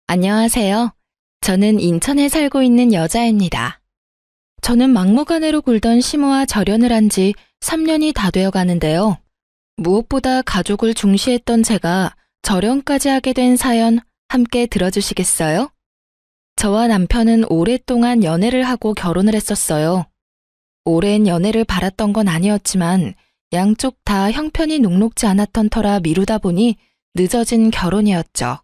안녕하세요. 저는 인천에 살고 있는 여자입니다. 저는 막무가내로 굴던 시모와 절연을 한 지 3년이 다 되어 가는데요. 무엇보다 가족을 중시했던 제가 절연까지 하게 된 사연 함께 들어주시겠어요? 저와 남편은 오랫동안 연애를 하고 결혼을 했었어요. 오랜 연애를 바랐던 건 아니었지만 양쪽 다 형편이 녹록지 않았던 터라 미루다 보니 늦어진 결혼이었죠.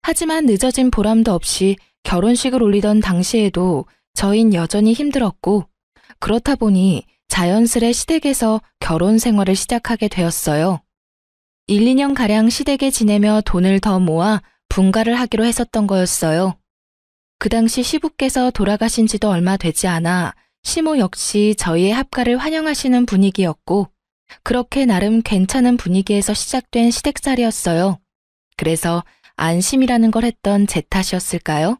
하지만 늦어진 보람도 없이 결혼식을 올리던 당시에도 저흰 여전히 힘들었고, 그렇다 보니 자연스레 시댁에서 결혼 생활을 시작하게 되었어요. 1, 2년가량 시댁에 지내며 돈을 더 모아 분가를 하기로 했었던 거였어요. 그 당시 시부께서 돌아가신 지도 얼마 되지 않아 시모 역시 저희의 합가를 환영하시는 분위기였고, 그렇게 나름 괜찮은 분위기에서 시작된 시댁살이었어요. 그래서 안심이라는 걸 했던 제 탓이었을까요?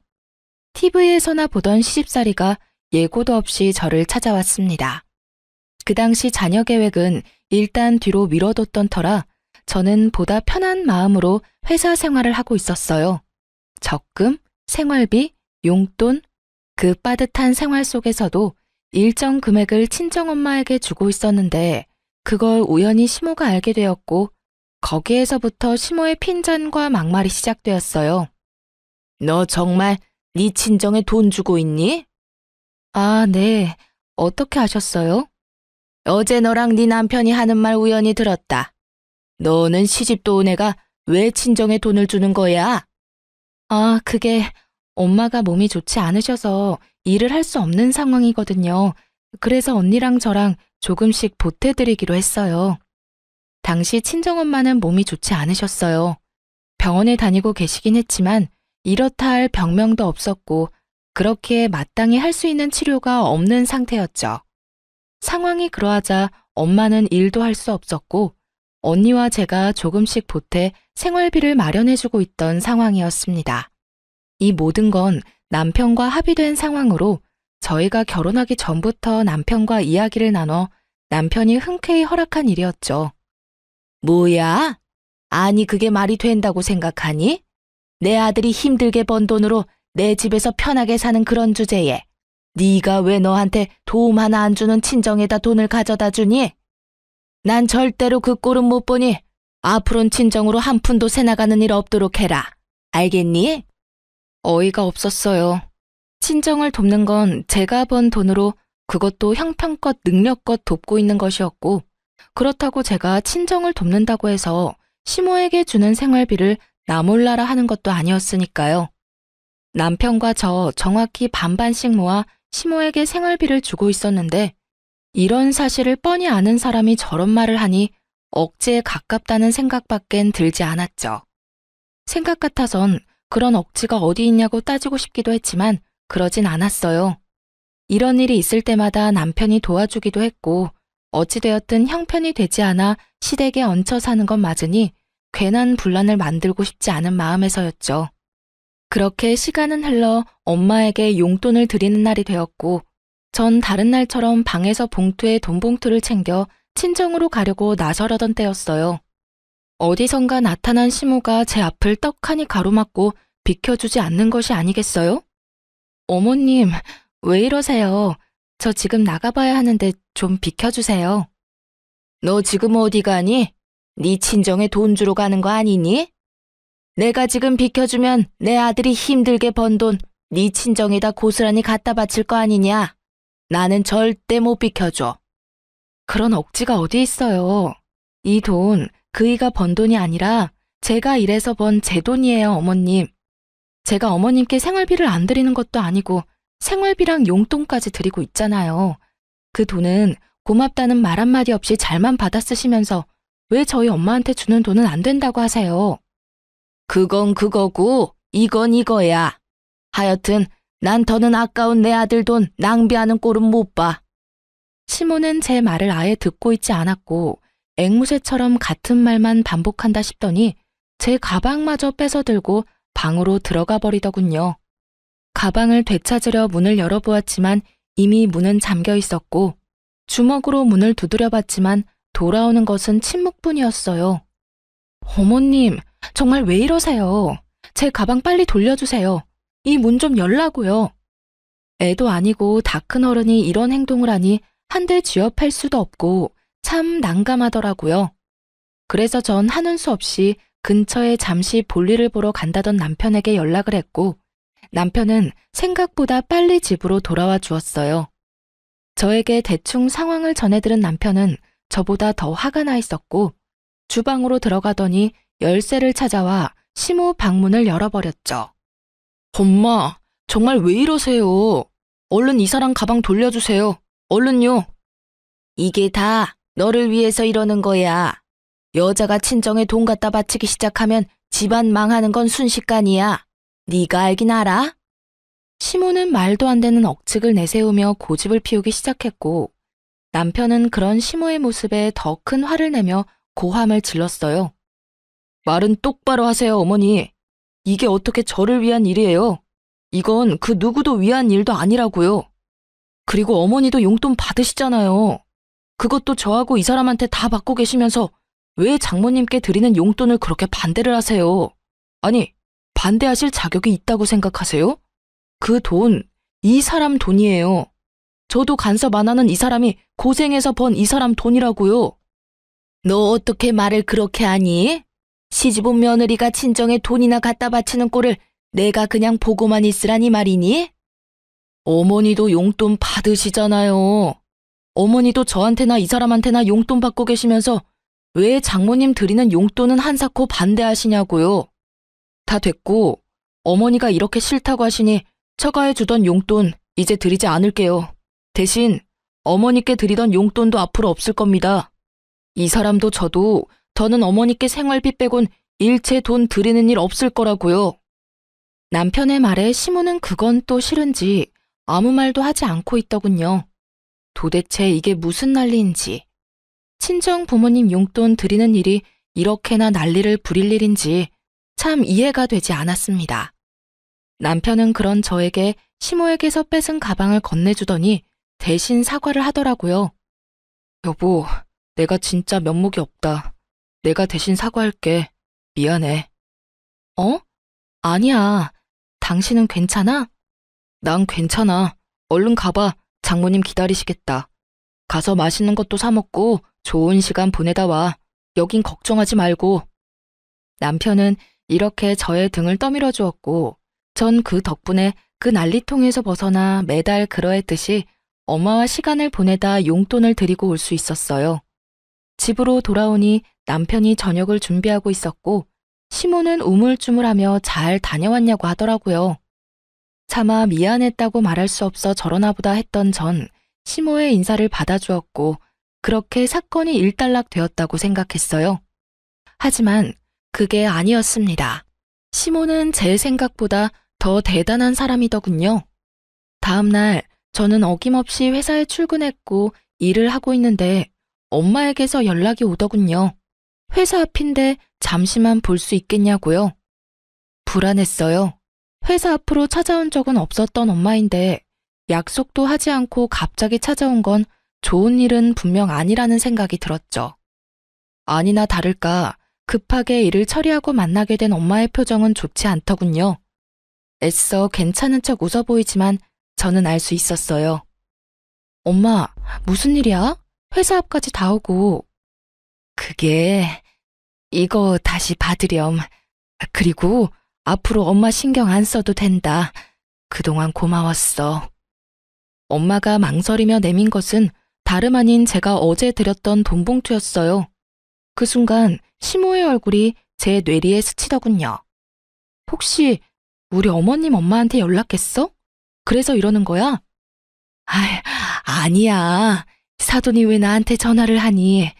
TV에서나 보던 시집살이가 예고도 없이 저를 찾아왔습니다. 그 당시 자녀 계획은 일단 뒤로 미뤄뒀던 터라 저는 보다 편한 마음으로 회사 생활을 하고 있었어요. 적금, 생활비, 용돈, 그 빠듯한 생활 속에서도 일정 금액을 친정엄마에게 주고 있었는데 그걸 우연히 시모가 알게 되었고 거기에서부터 시모의 핀잔과 막말이 시작되었어요. 너 정말 네 친정에 돈 주고 있니? 아, 네. 어떻게 아셨어요? 어제 너랑 네 남편이 하는 말 우연히 들었다. 너는 시집도 온 애가 왜 친정에 돈을 주는 거야? 아, 그게 엄마가 몸이 좋지 않으셔서 일을 할 수 없는 상황이거든요. 그래서 언니랑 저랑 조금씩 보태드리기로 했어요. 당시 친정엄마는 몸이 좋지 않으셨어요. 병원에 다니고 계시긴 했지만 이렇다 할 병명도 없었고 그렇게 마땅히 할 수 있는 치료가 없는 상태였죠. 상황이 그러하자 엄마는 일도 할 수 없었고 언니와 제가 조금씩 보태 생활비를 마련해주고 있던 상황이었습니다. 이 모든 건 남편과 합의된 상황으로 저희가 결혼하기 전부터 남편과 이야기를 나눠 남편이 흔쾌히 허락한 일이었죠. 뭐야? 아니 그게 말이 된다고 생각하니? 내 아들이 힘들게 번 돈으로 내 집에서 편하게 사는 그런 주제에 네가 왜 너한테 도움 하나 안 주는 친정에다 돈을 가져다 주니? 난 절대로 그 꼴은 못 보니 앞으론 친정으로 한 푼도 새나가는 일 없도록 해라. 알겠니? 어이가 없었어요. 친정을 돕는 건 제가 번 돈으로 그것도 형편껏 능력껏 돕고 있는 것이었고 그렇다고 제가 친정을 돕는다고 해서 시모에게 주는 생활비를 나 몰라라 하는 것도 아니었으니까요. 남편과 저 정확히 반반씩 모아 시모에게 생활비를 주고 있었는데 이런 사실을 뻔히 아는 사람이 저런 말을 하니 억지에 가깝다는 생각밖엔 들지 않았죠. 생각 같아선 그런 억지가 어디 있냐고 따지고 싶기도 했지만 그러진 않았어요. 이런 일이 있을 때마다 남편이 도와주기도 했고 어찌되었든 형편이 되지 않아 시댁에 얹혀 사는 건 맞으니 괜한 분란을 만들고 싶지 않은 마음에서였죠. 그렇게 시간은 흘러 엄마에게 용돈을 드리는 날이 되었고 전 다른 날처럼 방에서 봉투에 돈 봉투를 챙겨 친정으로 가려고 나서려던 때였어요. 어디선가 나타난 시모가 제 앞을 떡하니 가로막고 비켜주지 않는 것이 아니겠어요? 어머님, 왜 이러세요? 저 지금 나가봐야 하는데 좀 비켜주세요. 너 지금 어디 가니? 네 친정에 돈 주러 가는 거 아니니? 내가 지금 비켜주면 내 아들이 힘들게 번 돈 네 친정에다 고스란히 갖다 바칠 거 아니냐? 나는 절대 못 비켜줘. 그런 억지가 어디 있어요. 이 돈 그이가 번 돈이 아니라 제가 일해서 번 제 돈이에요, 어머님. 제가 어머님께 생활비를 안 드리는 것도 아니고 생활비랑 용돈까지 드리고 있잖아요. 그 돈은 고맙다는 말 한마디 없이 잘만 받아 쓰시면서 왜 저희 엄마한테 주는 돈은 안 된다고 하세요? 그건 그거고 이건 이거야. 하여튼 난 더는 아까운 내 아들 돈 낭비하는 꼴은 못 봐. 시모는 제 말을 아예 듣고 있지 않았고 앵무새처럼 같은 말만 반복한다 싶더니 제 가방마저 뺏어 들고 방으로 들어가 버리더군요. 가방을 되찾으려 문을 열어보았지만 이미 문은 잠겨 있었고 주먹으로 문을 두드려 봤지만 돌아오는 것은 침묵뿐이었어요. 어머님, 정말 왜 이러세요? 제 가방 빨리 돌려주세요. 이 문 좀 열라고요. 애도 아니고 다 큰 어른이 이런 행동을 하니 한데 쥐업할 수도 없고 참 난감하더라고요. 그래서 전 하는 수 없이 근처에 잠시 볼일을 보러 간다던 남편에게 연락을 했고 남편은 생각보다 빨리 집으로 돌아와 주었어요. 저에게 대충 상황을 전해들은 남편은 저보다 더 화가 나 있었고 주방으로 들어가더니 열쇠를 찾아와 시모 방문을 열어버렸죠. 엄마, 정말 왜 이러세요? 얼른 이 사람 가방 돌려주세요. 얼른요. 이게 다 너를 위해서 이러는 거야. 여자가 친정에 돈 갖다 바치기 시작하면 집안 망하는 건 순식간이야. 네가 알긴 알아? 시모는 말도 안 되는 억측을 내세우며 고집을 피우기 시작했고 남편은 그런 시모의 모습에 더 큰 화를 내며 고함을 질렀어요. 말은 똑바로 하세요, 어머니. 이게 어떻게 저를 위한 일이에요? 이건 그 누구도 위한 일도 아니라고요. 그리고 어머니도 용돈 받으시잖아요. 그것도 저하고 이 사람한테 다 받고 계시면서 왜 장모님께 드리는 용돈을 그렇게 반대를 하세요? 아니, 반대하실 자격이 있다고 생각하세요? 그 돈, 이 사람 돈이에요. 저도 간섭 안 하는 이 사람이 고생해서 번 이 사람 돈이라고요. 너 어떻게 말을 그렇게 하니? 시집온 며느리가 친정에 돈이나 갖다 바치는 꼴을 내가 그냥 보고만 있으라니 말이니? 어머니도 용돈 받으시잖아요. 어머니도 저한테나 이 사람한테나 용돈 받고 계시면서 왜 장모님 드리는 용돈은 한사코 반대하시냐고요. 다 됐고 어머니가 이렇게 싫다고 하시니 처가해 주던 용돈 이제 드리지 않을게요. 대신 어머니께 드리던 용돈도 앞으로 없을 겁니다. 이 사람도 저도 더는 어머니께 생활비 빼곤 일체 돈 드리는 일 없을 거라고요. 남편의 말에 시모는 그건 또 싫은지 아무 말도 하지 않고 있더군요. 도대체 이게 무슨 난리인지. 친정 부모님 용돈 드리는 일이 이렇게나 난리를 부릴 일인지 참 이해가 되지 않았습니다. 남편은 그런 저에게 시모에게서 뺏은 가방을 건네주더니 대신 사과를 하더라고요. 여보, 내가 진짜 면목이 없다. 내가 대신 사과할게. 미안해. 어? 아니야. 당신은 괜찮아? 난 괜찮아. 얼른 가봐. 장모님 기다리시겠다. 가서 맛있는 것도 사 먹고 좋은 시간 보내다 와. 여긴 걱정하지 말고. 남편은 이렇게 저의 등을 떠밀어 주었고 전 그 덕분에 그 난리통에서 벗어나 매달 그러했듯이 엄마와 시간을 보내다 용돈을 드리고 올 수 있었어요. 집으로 돌아오니 남편이 저녁을 준비하고 있었고 시모는 우물쭈물하며 잘 다녀왔냐고 하더라고요. 차마 미안했다고 말할 수 없어 저러나 보다 했던 전 시모의 인사를 받아주었고 그렇게 사건이 일단락되었다고 생각했어요. 하지만 그게 아니었습니다. 시모는 제 생각보다 더 대단한 사람이더군요. 다음 날 저는 어김없이 회사에 출근했고 일을 하고 있는데 엄마에게서 연락이 오더군요. 회사 앞인데 잠시만 볼 수 있겠냐고요. 불안했어요. 회사 앞으로 찾아온 적은 없었던 엄마인데 약속도 하지 않고 갑자기 찾아온 건 좋은 일은 분명 아니라는 생각이 들었죠. 아니나 다를까 급하게 일을 처리하고 만나게 된 엄마의 표정은 좋지 않더군요. 애써 괜찮은 척 웃어 보이지만 저는 알 수 있었어요. 엄마, 무슨 일이야? 회사 앞까지 다 오고. 그게 이거 다시 받으렴. 그리고 앞으로 엄마 신경 안 써도 된다. 그동안 고마웠어. 엄마가 망설이며 내민 것은 다름 아닌 제가 어제 드렸던 돈봉투였어요. 그 순간 시모의 얼굴이 제 뇌리에 스치더군요. 혹시 우리 어머님 엄마한테 연락했어? 그래서 이러는 거야? 아니야. 사돈이 왜 나한테 전화를 하니?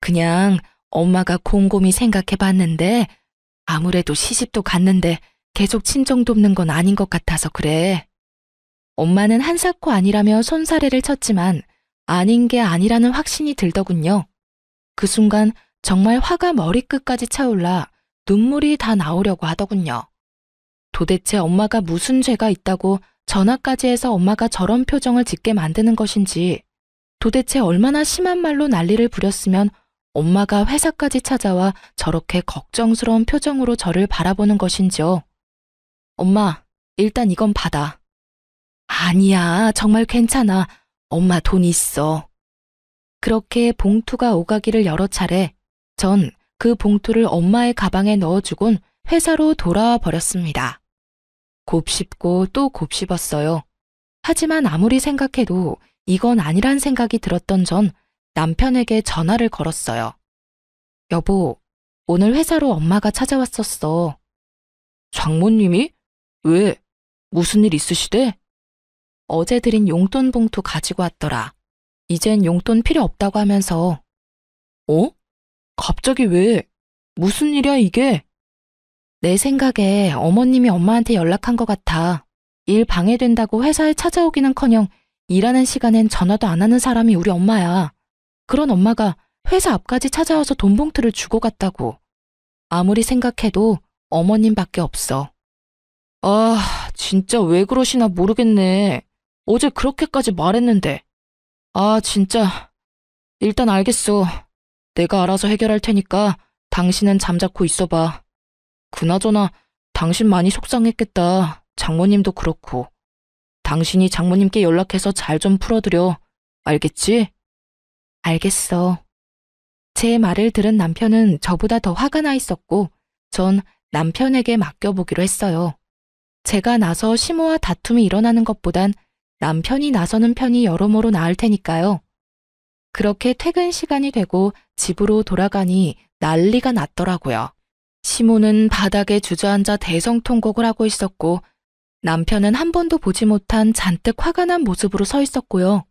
그냥 엄마가 곰곰이 생각해봤는데 아무래도 시집도 갔는데 계속 친정 돕는 건 아닌 것 같아서 그래. 엄마는 한사코 아니라며 손사래를 쳤지만 아닌 게 아니라는 확신이 들더군요. 그 순간 정말 화가 머리끝까지 차올라 눈물이 다 나오려고 하더군요. 도대체 엄마가 무슨 죄가 있다고 전화까지 해서 엄마가 저런 표정을 짓게 만드는 것인지, 도대체 얼마나 심한 말로 난리를 부렸으면 엄마가 회사까지 찾아와 저렇게 걱정스러운 표정으로 저를 바라보는 것인지요. 엄마, 일단 이건 받아. 아니야, 정말 괜찮아. 엄마 돈 있어. 그렇게 봉투가 오가기를 여러 차례 전 그 봉투를 엄마의 가방에 넣어주곤 회사로 돌아와 버렸습니다. 곱씹고 또 곱씹었어요. 하지만 아무리 생각해도 이건 아니란 생각이 들었던 전 남편에게 전화를 걸었어요. 여보, 오늘 회사로 엄마가 찾아왔었어. 장모님이? 왜? 무슨 일 있으시대? 어제 드린 용돈 봉투 가지고 왔더라. 이젠 용돈 필요 없다고 하면서. 어? 갑자기 왜? 무슨 일이야 이게? 내 생각에 어머님이 엄마한테 연락한 것 같아. 일 방해된다고 회사에 찾아오기는커녕 일하는 시간엔 전화도 안 하는 사람이 우리 엄마야. 그런 엄마가 회사 앞까지 찾아와서 돈 봉투를 주고 갔다고. 아무리 생각해도 어머님밖에 없어. 아, 진짜 왜 그러시나 모르겠네. 어제 그렇게까지 말했는데. 아, 진짜. 일단 알겠어. 내가 알아서 해결할 테니까 당신은 잠자코 있어봐. 그나저나 당신 많이 속상했겠다. 장모님도 그렇고. 당신이 장모님께 연락해서 잘 좀 풀어드려. 알겠지? 알겠어. 제 말을 들은 남편은 저보다 더 화가 나 있었고 전 남편에게 맡겨보기로 했어요. 제가 나서 시모와 다툼이 일어나는 것보단 남편이 나서는 편이 여러모로 나을 테니까요. 그렇게 퇴근 시간이 되고 집으로 돌아가니 난리가 났더라고요. 시모는 바닥에 주저앉아 대성통곡을 하고 있었고 남편은 한 번도 보지 못한 잔뜩 화가 난 모습으로 서 있었고요.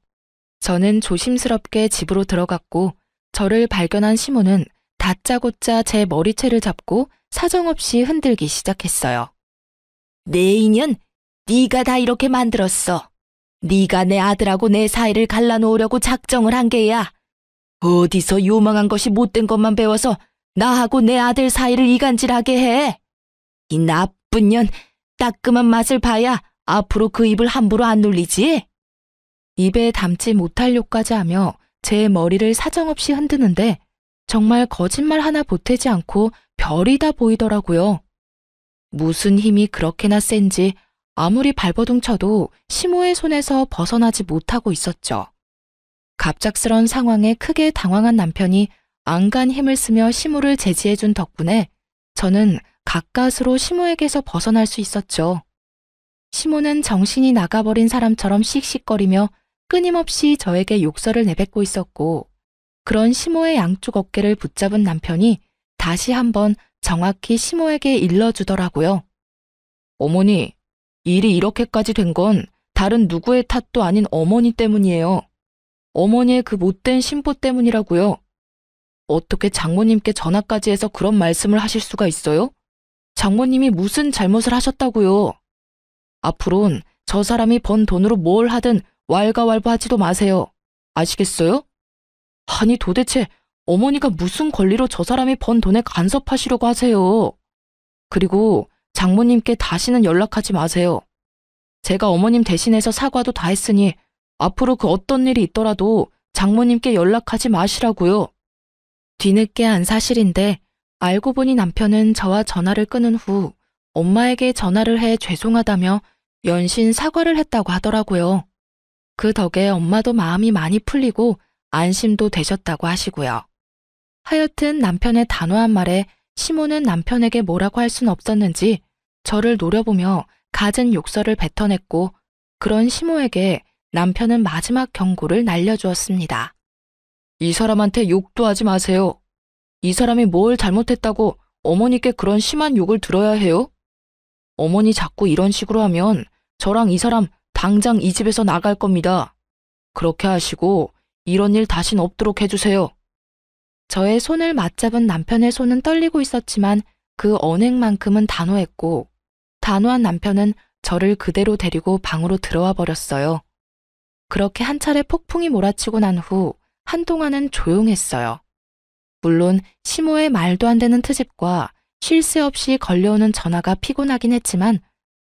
저는 조심스럽게 집으로 들어갔고 저를 발견한 시모는 다짜고짜 제 머리채를 잡고 사정없이 흔들기 시작했어요. 내 인연, 네가 다 이렇게 만들었어. 네가 내 아들하고 내 사이를 갈라놓으려고 작정을 한 게야. 어디서 요망한 것이 못된 것만 배워서 나하고 내 아들 사이를 이간질하게 해. 이 나쁜 년, 따끔한 맛을 봐야 앞으로 그 입을 함부로 안 놀리지. 입에 담지 못할 욕까지 하며 제 머리를 사정없이 흔드는데 정말 거짓말 하나 보태지 않고 별이 다 보이더라고요. 무슨 힘이 그렇게나 센지 아무리 발버둥 쳐도 시모의 손에서 벗어나지 못하고 있었죠. 갑작스런 상황에 크게 당황한 남편이 안간 힘을 쓰며 시모를 제지해준 덕분에 저는 가까스로 시모에게서 벗어날 수 있었죠. 시모는 정신이 나가버린 사람처럼 씩씩거리며 끊임없이 저에게 욕설을 내뱉고 있었고 그런 시모의 양쪽 어깨를 붙잡은 남편이 다시 한번 정확히 시모에게 일러주더라고요. 어머니, 일이 이렇게까지 된 건 다른 누구의 탓도 아닌 어머니 때문이에요. 어머니의 그 못된 심보 때문이라고요. 어떻게 장모님께 전화까지 해서 그런 말씀을 하실 수가 있어요? 장모님이 무슨 잘못을 하셨다고요? 앞으론 저 사람이 번 돈으로 뭘 하든 왈가왈부하지도 마세요. 아시겠어요? 아니 도대체 어머니가 무슨 권리로 저 사람이 번 돈에 간섭하시려고 하세요? 그리고 장모님께 다시는 연락하지 마세요. 제가 어머님 대신해서 사과도 다 했으니 앞으로 그 어떤 일이 있더라도 장모님께 연락하지 마시라고요. 뒤늦게 한 사실인데 알고 보니 남편은 저와 전화를 끊은 후 엄마에게 전화를 해 죄송하다며 연신 사과를 했다고 하더라고요. 그 덕에 엄마도 마음이 많이 풀리고 안심도 되셨다고 하시고요. 하여튼 남편의 단호한 말에 시모는 남편에게 뭐라고 할 순 없었는지 저를 노려보며 갖은 욕설을 뱉어냈고 그런 시모에게 남편은 마지막 경고를 날려주었습니다. 이 사람한테 욕도 하지 마세요. 이 사람이 뭘 잘못했다고 어머니께 그런 심한 욕을 들어야 해요? 어머니 자꾸 이런 식으로 하면 저랑 이 사람 당장 이 집에서 나갈 겁니다. 그렇게 하시고 이런 일 다신 없도록 해주세요. 저의 손을 맞잡은 남편의 손은 떨리고 있었지만 그 언행만큼은 단호했고 단호한 남편은 저를 그대로 데리고 방으로 들어와 버렸어요. 그렇게 한 차례 폭풍이 몰아치고 난 후 한동안은 조용했어요. 물론 시모의 말도 안 되는 트집과 쉴 새 없이 걸려오는 전화가 피곤하긴 했지만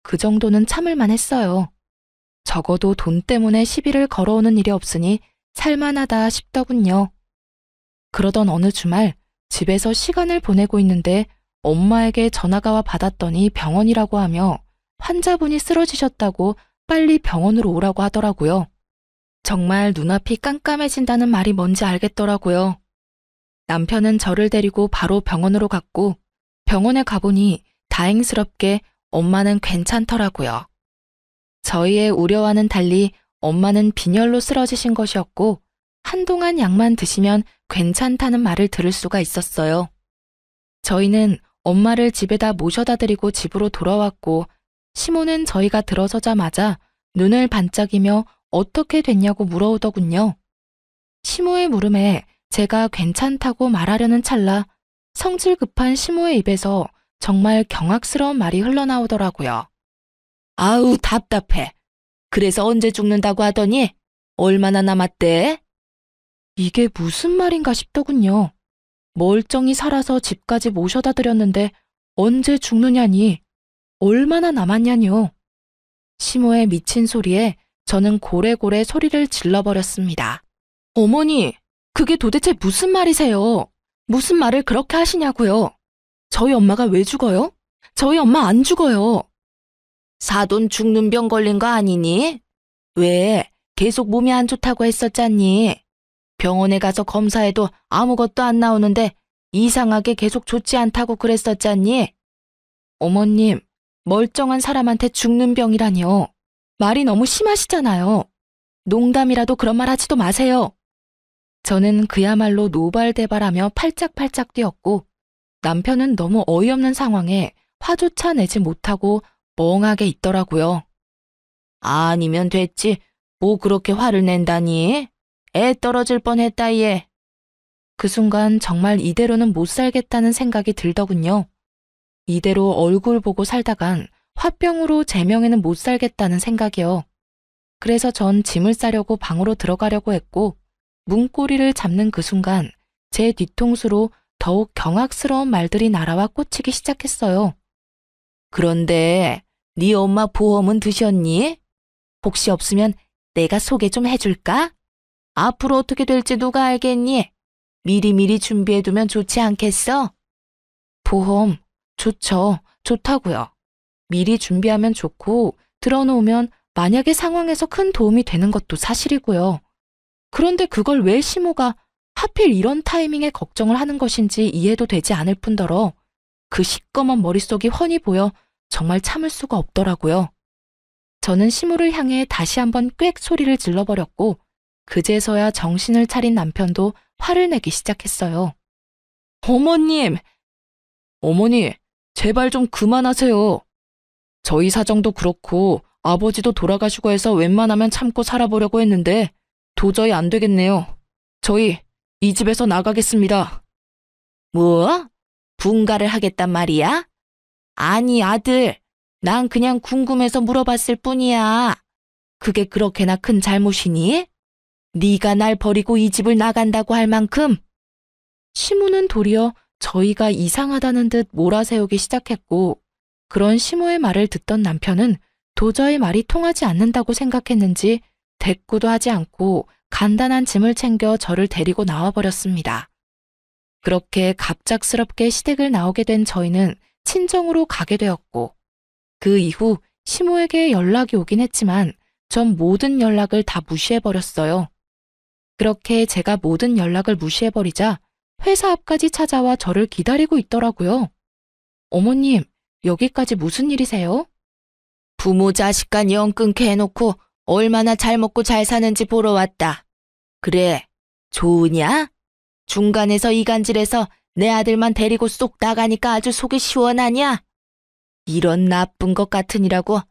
그 정도는 참을만 했어요. 적어도 돈 때문에 시비를 걸어오는 일이 없으니 살만하다 싶더군요. 그러던 어느 주말 집에서 시간을 보내고 있는데 엄마에게 전화가 와 받았더니 병원이라고 하며 환자분이 쓰러지셨다고 빨리 병원으로 오라고 하더라고요. 정말 눈앞이 깜깜해진다는 말이 뭔지 알겠더라고요. 남편은 저를 데리고 바로 병원으로 갔고 병원에 가보니 다행스럽게 엄마는 괜찮더라고요. 저희의 우려와는 달리 엄마는 빈혈로 쓰러지신 것이었고 한동안 약만 드시면 괜찮다는 말을 들을 수가 있었어요. 저희는 엄마를 집에다 모셔다 드리고 집으로 돌아왔고 시모는 저희가 들어서자마자 눈을 반짝이며 어떻게 됐냐고 물어오더군요. 시모의 물음에 제가 괜찮다고 말하려는 찰나 성질 급한 시모의 입에서 정말 경악스러운 말이 흘러나오더라고요. 아우 답답해. 그래서 언제 죽는다고 하더니 얼마나 남았대? 이게 무슨 말인가 싶더군요. 멀쩡히 살아서 집까지 모셔다 드렸는데 언제 죽느냐니, 얼마나 남았냐뇨. 시모의 미친 소리에 저는 고래고래 소리를 질러버렸습니다. 어머니, 그게 도대체 무슨 말이세요? 무슨 말을 그렇게 하시냐고요? 저희 엄마가 왜 죽어요? 저희 엄마 안 죽어요. 사돈 죽는 병 걸린 거 아니니? 왜? 계속 몸이 안 좋다고 했었잖니? 병원에 가서 검사해도 아무것도 안 나오는데 이상하게 계속 좋지 않다고 그랬었잖니? 어머님, 멀쩡한 사람한테 죽는 병이라니요. 말이 너무 심하시잖아요. 농담이라도 그런 말 하지도 마세요. 저는 그야말로 노발대발하며 팔짝팔짝 뛰었고 남편은 너무 어이없는 상황에 화조차 내지 못하고 멍하게 있더라고요. 아니면 됐지. 뭐 그렇게 화를 낸다니? 애 떨어질 뻔했다 얘. 그 순간 정말 이대로는 못 살겠다는 생각이 들더군요. 이대로 얼굴 보고 살다간 화병으로 제 명예는 못 살겠다는 생각이요. 그래서 전 짐을 싸려고 방으로 들어가려고 했고 문고리를 잡는 그 순간 제 뒤통수로 더욱 경악스러운 말들이 날아와 꽂히기 시작했어요. 그런데 네 엄마 보험은 드셨니? 혹시 없으면 내가 소개 좀 해줄까? 앞으로 어떻게 될지 누가 알겠니? 미리미리 준비해두면 좋지 않겠어? 보험, 좋죠. 좋다고요. 미리 준비하면 좋고 들어놓으면 만약의 상황에서 큰 도움이 되는 것도 사실이고요. 그런데 그걸 왜 시모가 하필 이런 타이밍에 걱정을 하는 것인지 이해도 되지 않을 뿐더러 그 시꺼먼 머릿속이 훤히 보여 정말 참을 수가 없더라고요. 저는 시모를 향해 다시 한번 꽥 소리를 질러버렸고 그제서야 정신을 차린 남편도 화를 내기 시작했어요. 어머님! 어머니, 제발 좀 그만하세요. 저희 사정도 그렇고 아버지도 돌아가시고 해서 웬만하면 참고 살아보려고 했는데 도저히 안 되겠네요. 저희 이 집에서 나가겠습니다. 뭐? 분가를 하겠단 말이야? 아니 아들, 난 그냥 궁금해서 물어봤을 뿐이야. 그게 그렇게나 큰 잘못이니? 네가 날 버리고 이 집을 나간다고 할 만큼? 시모는 도리어 저희가 이상하다는 듯 몰아세우기 시작했고 그런 시모의 말을 듣던 남편은 도저히 말이 통하지 않는다고 생각했는지 대꾸도 하지 않고 간단한 짐을 챙겨 저를 데리고 나와버렸습니다. 그렇게 갑작스럽게 시댁을 나오게 된 저희는 친정으로 가게 되었고 그 이후 시모에게 연락이 오긴 했지만 전 모든 연락을 다 무시해버렸어요. 그렇게 제가 모든 연락을 무시해버리자 회사 앞까지 찾아와 저를 기다리고 있더라고요. 어머님, 여기까지 무슨 일이세요? 부모 자식 간 영 끊게 해놓고 얼마나 잘 먹고 잘 사는지 보러 왔다. 그래, 좋으냐? 중간에서 이간질해서 내 아들만 데리고 쏙 나가니까 아주 속이 시원하냐? 이런 나쁜 것 같으니라고.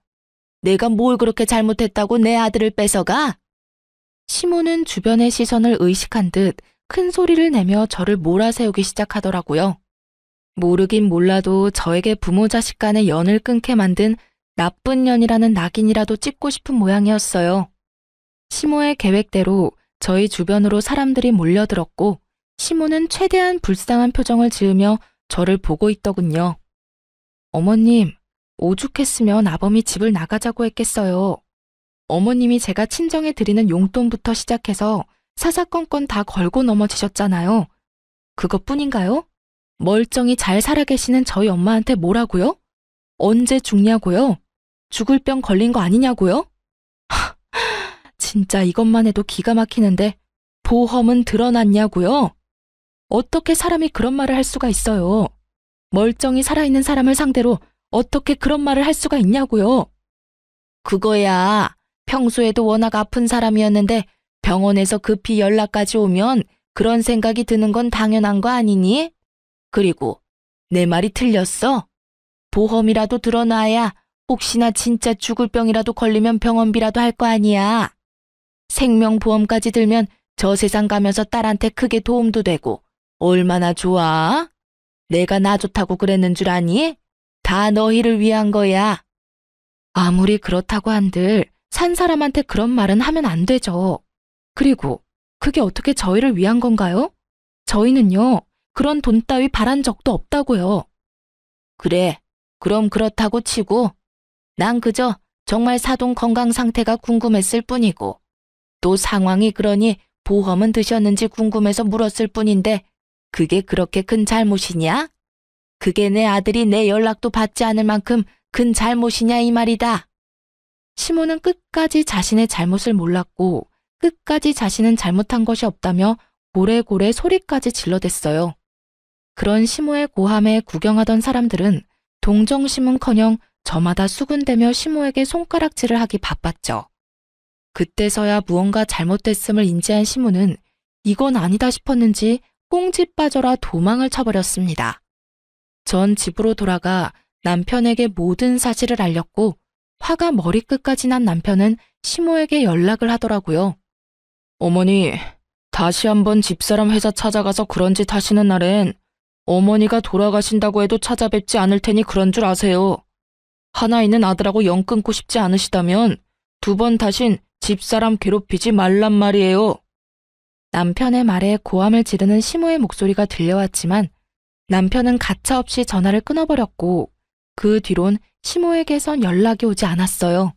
내가 뭘 그렇게 잘못했다고 내 아들을 뺏어가? 시모는 주변의 시선을 의식한 듯 큰 소리를 내며 저를 몰아세우기 시작하더라고요. 모르긴 몰라도 저에게 부모 자식 간의 연을 끊게 만든 나쁜 년이라는 낙인이라도 찍고 싶은 모양이었어요. 시모의 계획대로 저희 주변으로 사람들이 몰려들었고 시모는 최대한 불쌍한 표정을 지으며 저를 보고 있더군요. 어머님, 오죽했으면 아범이 집을 나가자고 했겠어요. 어머님이 제가 친정에 드리는 용돈부터 시작해서 사사건건 다 걸고 넘어지셨잖아요. 그것뿐인가요? 멀쩡히 잘 살아 계시는 저희 엄마한테 뭐라고요? 언제 죽냐고요? 죽을 병 걸린 거 아니냐고요? 진짜 이것만 해도 기가 막히는데 보험은 드러났냐고요? 어떻게 사람이 그런 말을 할 수가 있어요? 멀쩡히 살아있는 사람을 상대로 어떻게 그런 말을 할 수가 있냐고요? 그거야. 평소에도 워낙 아픈 사람이었는데 병원에서 급히 연락까지 오면 그런 생각이 드는 건 당연한 거 아니니? 그리고 내 말이 틀렸어? 보험이라도 드러나야 혹시나 진짜 죽을 병이라도 걸리면 병원비라도 할 거 아니야. 생명보험까지 들면 저 세상 가면서 딸한테 크게 도움도 되고 얼마나 좋아? 내가 나 좋다고 그랬는 줄 아니? 다 너희를 위한 거야. 아무리 그렇다고 한들 산 사람한테 그런 말은 하면 안 되죠. 그리고 그게 어떻게 저희를 위한 건가요? 저희는요, 그런 돈 따위 바란 적도 없다고요. 그래, 그럼 그렇다고 치고 난 그저 정말 사돈 건강 상태가 궁금했을 뿐이고 또 상황이 그러니 보험은 드셨는지 궁금해서 물었을 뿐인데 그게 그렇게 큰 잘못이냐? 그게 내 아들이 내 연락도 받지 않을 만큼 큰 잘못이냐 이 말이다. 시모는 끝까지 자신의 잘못을 몰랐고 끝까지 자신은 잘못한 것이 없다며 고래고래 소리까지 질러댔어요. 그런 시모의 고함에 구경하던 사람들은 동정심은커녕 저마다 수군대며 시모에게 손가락질을 하기 바빴죠. 그때서야 무언가 잘못됐음을 인지한 시모는 이건 아니다 싶었는지 꽁지 빠져라 도망을 쳐버렸습니다. 전 집으로 돌아가 남편에게 모든 사실을 알렸고 화가 머리끝까지 난 남편은 시모에게 연락을 하더라고요. 어머니, 다시 한번 집사람 회사 찾아가서 그런 짓 하시는 날엔 어머니가 돌아가신다고 해도 찾아뵙지 않을 테니 그런 줄 아세요. 하나 있는 아들하고 영 끊고 싶지 않으시다면 두 번 다신 집사람 괴롭히지 말란 말이에요. 남편의 말에 고함을 지르는 시모의 목소리가 들려왔지만 남편은 가차없이 전화를 끊어버렸고 그 뒤론 시모에게선 연락이 오지 않았어요.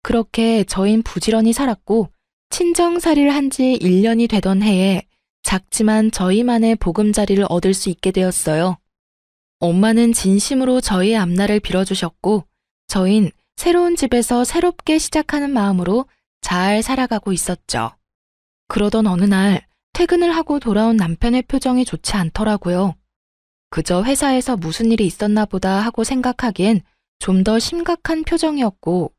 그렇게 저흰 부지런히 살았고 친정살이를 한 지 1년이 되던 해에 작지만 저희만의 보금자리를 얻을 수 있게 되었어요. 엄마는 진심으로 저희의 앞날을 빌어주셨고 저흰 새로운 집에서 새롭게 시작하는 마음으로 잘 살아가고 있었죠. 그러던 어느 날 퇴근을 하고 돌아온 남편의 표정이 좋지 않더라고요. 그저 회사에서 무슨 일이 있었나 보다 하고 생각하기엔 좀 더 심각한 표정이었고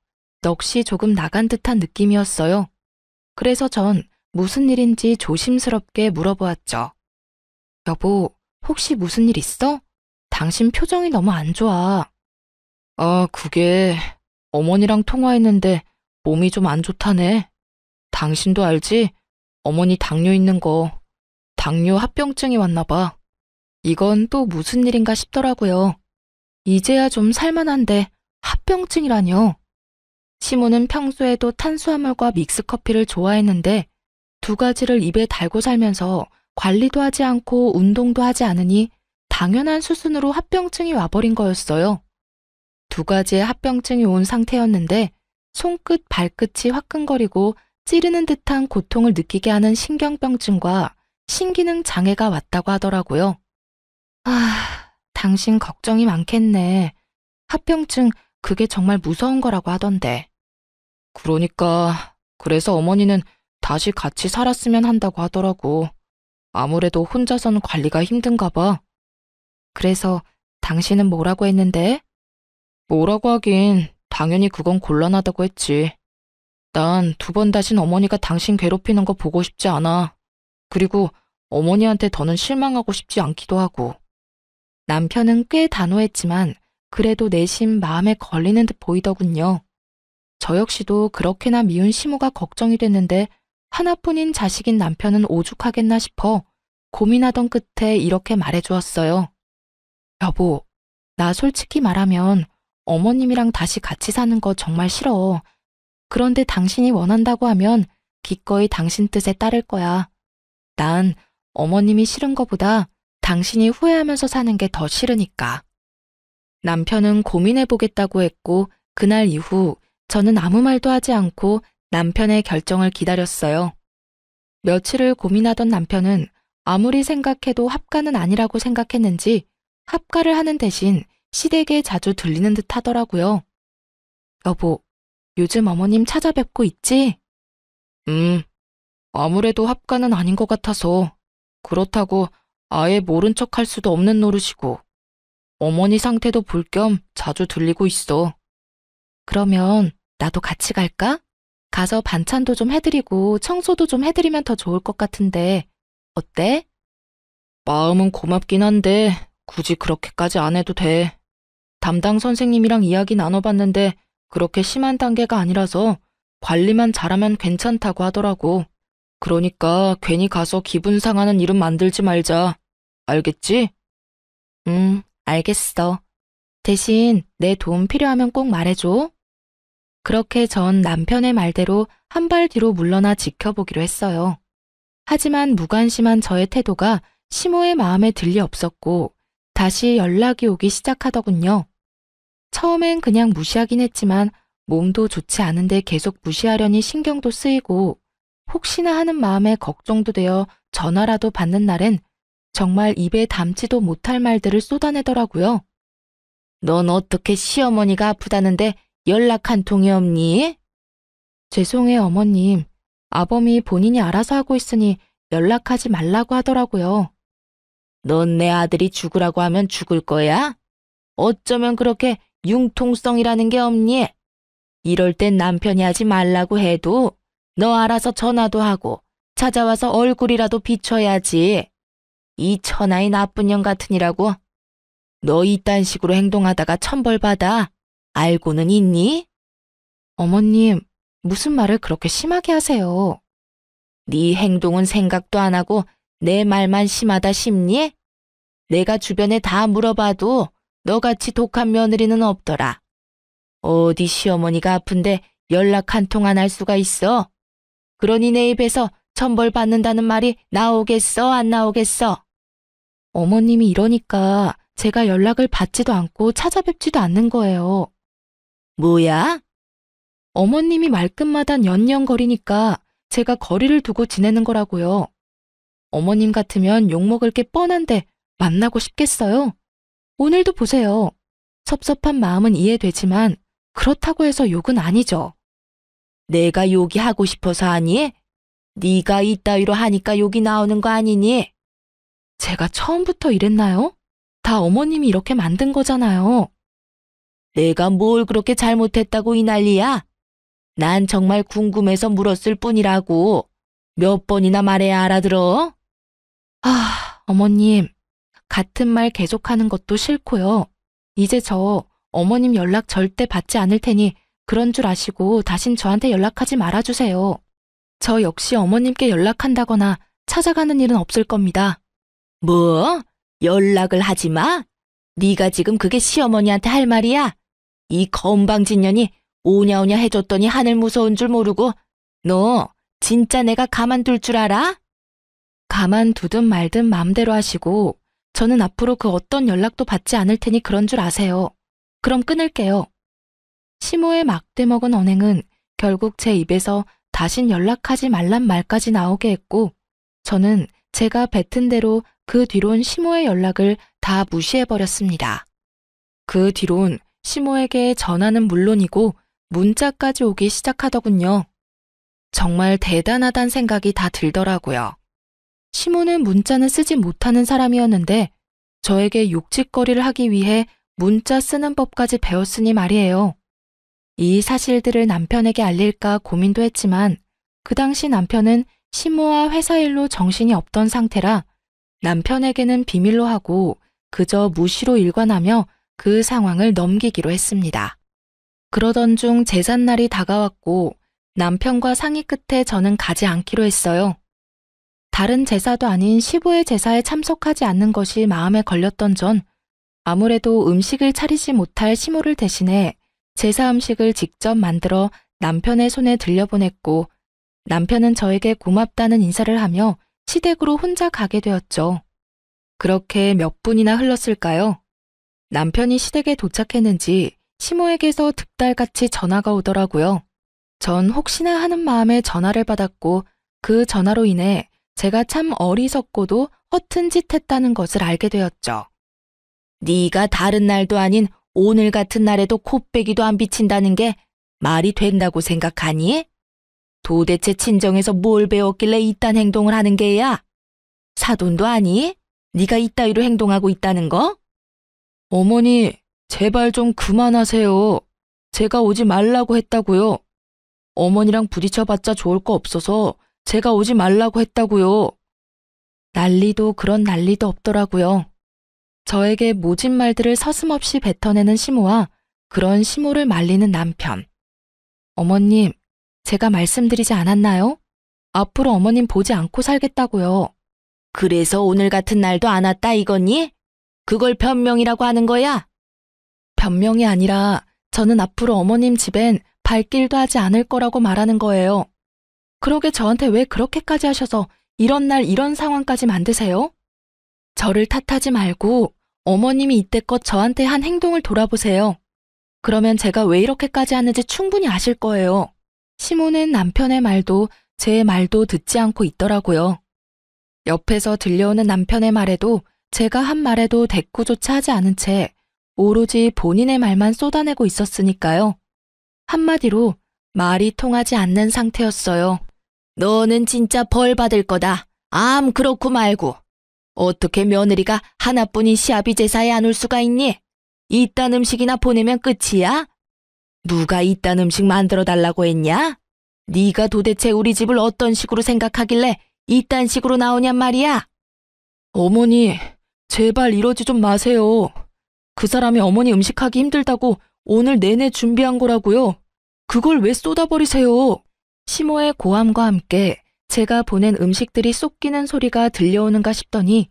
넋이 조금 나간 듯한 느낌이었어요. 그래서 전 무슨 일인지 조심스럽게 물어보았죠. 여보, 혹시 무슨 일 있어? 당신 표정이 너무 안 좋아. 그게 어머니랑 통화했는데 몸이 좀 안 좋다네. 당신도 알지? 어머니 당뇨 있는 거. 당뇨 합병증이 왔나 봐. 이건 또 무슨 일인가 싶더라고요. 이제야 좀 살만한데 합병증이라뇨. 시모는 평소에도 탄수화물과 믹스커피를 좋아했는데 두 가지를 입에 달고 살면서 관리도 하지 않고 운동도 하지 않으니 당연한 수순으로 합병증이 와버린 거였어요. 두 가지의 합병증이 온 상태였는데 손끝, 발끝이 화끈거리고 찌르는 듯한 고통을 느끼게 하는 신경병증과 신기능 장애가 왔다고 하더라고요. 당신 걱정이 많겠네. 합병증 그게 정말 무서운 거라고 하던데. 그러니까 그래서 어머니는 다시 같이 살았으면 한다고 하더라고. 아무래도 혼자서는 관리가 힘든가 봐. 그래서 당신은 뭐라고 했는데? 뭐라고 하긴 당연히 그건 곤란하다고 했지. 난 두 번 다신 어머니가 당신 괴롭히는 거 보고 싶지 않아. 그리고 어머니한테 더는 실망하고 싶지 않기도 하고. 남편은 꽤 단호했지만 그래도 내심 마음에 걸리는 듯 보이더군요. 저 역시도 그렇게나 미운 시모가 걱정이 됐는데 하나뿐인 자식인 남편은 오죽하겠나 싶어 고민하던 끝에 이렇게 말해주었어요. 여보, 나 솔직히 말하면 어머님이랑 다시 같이 사는 거 정말 싫어. 그런데 당신이 원한다고 하면 기꺼이 당신 뜻에 따를 거야. 난 어머님이 싫은 거보다 당신이 후회하면서 사는 게 더 싫으니까. 남편은 고민해보겠다고 했고 그날 이후 저는 아무 말도 하지 않고 남편의 결정을 기다렸어요. 며칠을 고민하던 남편은 아무리 생각해도 합가는 아니라고 생각했는지 합가를 하는 대신 시댁에 자주 들리는 듯 하더라고요. 여보, 요즘 어머님 찾아뵙고 있지? 아무래도 합가는 아닌 것 같아서. 그렇다고 아예 모른 척 할 수도 없는 노릇이고. 어머니 상태도 볼 겸 자주 들리고 있어. 그러면 나도 같이 갈까? 가서 반찬도 좀 해드리고 청소도 좀 해드리면 더 좋을 것 같은데 어때? 마음은 고맙긴 한데 굳이 그렇게까지 안 해도 돼. 담당 선생님이랑 이야기 나눠봤는데 그렇게 심한 단계가 아니라서 관리만 잘하면 괜찮다고 하더라고. 그러니까 괜히 가서 기분 상하는 일은 만들지 말자. 알겠지? 알겠어. 대신 내 도움 필요하면 꼭 말해줘. 그렇게 전 남편의 말대로 한 발 뒤로 물러나 지켜보기로 했어요. 하지만 무관심한 저의 태도가 시모의 마음에 들리 없었고 다시 연락이 오기 시작하더군요. 처음엔 그냥 무시하긴 했지만 몸도 좋지 않은데 계속 무시하려니 신경도 쓰이고 혹시나 하는 마음에 걱정도 되어 전화라도 받는 날엔 정말 입에 담지도 못할 말들을 쏟아내더라고요. 넌 어떻게 시어머니가 아프다는데 연락 한 통이 없니? 죄송해요, 어머님. 아범이 본인이 알아서 하고 있으니 연락하지 말라고 하더라고요. 넌 내 아들이 죽으라고 하면 죽을 거야? 어쩌면 그렇게 융통성이라는 게 없니? 이럴 땐 남편이 하지 말라고 해도 너 알아서 전화도 하고 찾아와서 얼굴이라도 비춰야지. 이 천하의 나쁜 년 같으니라고. 너 이딴 식으로 행동하다가 천벌받아. 알고는 있니? 어머님, 무슨 말을 그렇게 심하게 하세요? 네 행동은 생각도 안 하고 내 말만 심하다 싶니? 내가 주변에 다 물어봐도 너같이 독한 며느리는 없더라. 어디 시어머니가 아픈데 연락 한 통 안 할 수가 있어? 그러니 내 입에서 천벌받는다는 말이 나오겠어, 안 나오겠어? 어머님이 이러니까 제가 연락을 받지도 않고 찾아뵙지도 않는 거예요. 뭐야? 어머님이 말끝마다 연연거리니까 제가 거리를 두고 지내는 거라고요. 어머님 같으면 욕먹을 게 뻔한데 만나고 싶겠어요? 오늘도 보세요. 섭섭한 마음은 이해되지만 그렇다고 해서 욕은 아니죠. 내가 욕이 하고 싶어서 하니? 네가 이따위로 하니까 욕이 나오는 거 아니니? 제가 처음부터 이랬나요? 다 어머님이 이렇게 만든 거잖아요. 내가 뭘 그렇게 잘못했다고 이 난리야? 난 정말 궁금해서 물었을 뿐이라고. 몇 번이나 말해야 알아들어? 어머님, 같은 말 계속하는 것도 싫고요. 이제 저 어머님 연락 절대 받지 않을 테니 그런 줄 아시고 다신 저한테 연락하지 말아주세요. 저 역시 어머님께 연락한다거나 찾아가는 일은 없을 겁니다. 뭐? 연락을 하지 마? 네가 지금 그게 시어머니한테 할 말이야? 이 건방진년이 오냐오냐 해줬더니 하늘 무서운 줄 모르고 너 진짜 내가 가만둘 줄 알아? 가만두든 말든 마음대로 하시고 저는 앞으로 그 어떤 연락도 받지 않을 테니 그런 줄 아세요. 그럼 끊을게요. 시모의 막대 먹은 언행은 결국 제 입에서 다신 연락하지 말란 말까지 나오게 했고 저는 제가 뱉은 대로 그 뒤론 시모의 연락을 다 무시해버렸습니다. 그 뒤론 시모에게 전화는 물론이고 문자까지 오기 시작하더군요. 정말 대단하단 생각이 다 들더라고요. 시모는 문자는 쓰지 못하는 사람이었는데 저에게 욕짓거리를 하기 위해 문자 쓰는 법까지 배웠으니 말이에요. 이 사실들을 남편에게 알릴까 고민도 했지만 그 당시 남편은 시모와 회사 일로 정신이 없던 상태라 남편에게는 비밀로 하고 그저 무시로 일관하며 그 상황을 넘기기로 했습니다. 그러던 중 제삿날이 다가왔고 남편과 상의 끝에 저는 가지 않기로 했어요. 다른 제사도 아닌 시부의 제사에 참석하지 않는 것이 마음에 걸렸던 전 아무래도 음식을 차리지 못할 시모를 대신해 제사 음식을 직접 만들어 남편의 손에 들려보냈고 남편은 저에게 고맙다는 인사를 하며 시댁으로 혼자 가게 되었죠. 그렇게 몇 분이나 흘렀을까요? 남편이 시댁에 도착했는지 시모에게서 득달같이 전화가 오더라고요. 전 혹시나 하는 마음에 전화를 받았고 그 전화로 인해 제가 참 어리석고도 허튼 짓 했다는 것을 알게 되었죠. 네가 다른 날도 아닌 오늘 같은 날에도 코빼기도 안 비친다는 게 말이 된다고 생각하니? 도대체 친정에서 뭘 배웠길래 이딴 행동을 하는 게야? 사돈도 아니? 네가 이따위로 행동하고 있다는 거? 어머니, 제발 좀 그만하세요. 제가 오지 말라고 했다고요. 어머니랑 부딪혀봤자 좋을 거 없어서 제가 오지 말라고 했다고요. 난리도 그런 난리도 없더라고요. 저에게 모진 말들을 서슴없이 뱉어내는 시모와 그런 시모를 말리는 남편. 어머님, 제가 말씀드리지 않았나요? 앞으로 어머님 보지 않고 살겠다고요. 그래서 오늘 같은 날도 안 왔다 이거니? 그걸 변명이라고 하는 거야? 변명이 아니라 저는 앞으로 어머님 집엔 발길도 하지 않을 거라고 말하는 거예요. 그러게 저한테 왜 그렇게까지 하셔서 이런 날 이런 상황까지 만드세요? 저를 탓하지 말고 어머님이 이때껏 저한테 한 행동을 돌아보세요. 그러면 제가 왜 이렇게까지 하는지 충분히 아실 거예요. 시모는 남편의 말도 제 말도 듣지 않고 있더라고요. 옆에서 들려오는 남편의 말에도 제가 한 말에도 대꾸조차 하지 않은 채 오로지 본인의 말만 쏟아내고 있었으니까요. 한마디로 말이 통하지 않는 상태였어요. 너는 진짜 벌 받을 거다. 암 그렇고 말고. 어떻게 며느리가 하나뿐인 시아비 제사에 안 올 수가 있니? 이딴 음식이나 보내면 끝이야? 누가 이딴 음식 만들어 달라고 했냐? 네가 도대체 우리 집을 어떤 식으로 생각하길래 이딴 식으로 나오냔 말이야? 어머니, 제발 이러지 좀 마세요. 그 사람이 어머니 음식하기 힘들다고 오늘 내내 준비한 거라고요. 그걸 왜 쏟아버리세요? 시모의 고함과 함께 제가 보낸 음식들이 쏟기는 소리가 들려오는가 싶더니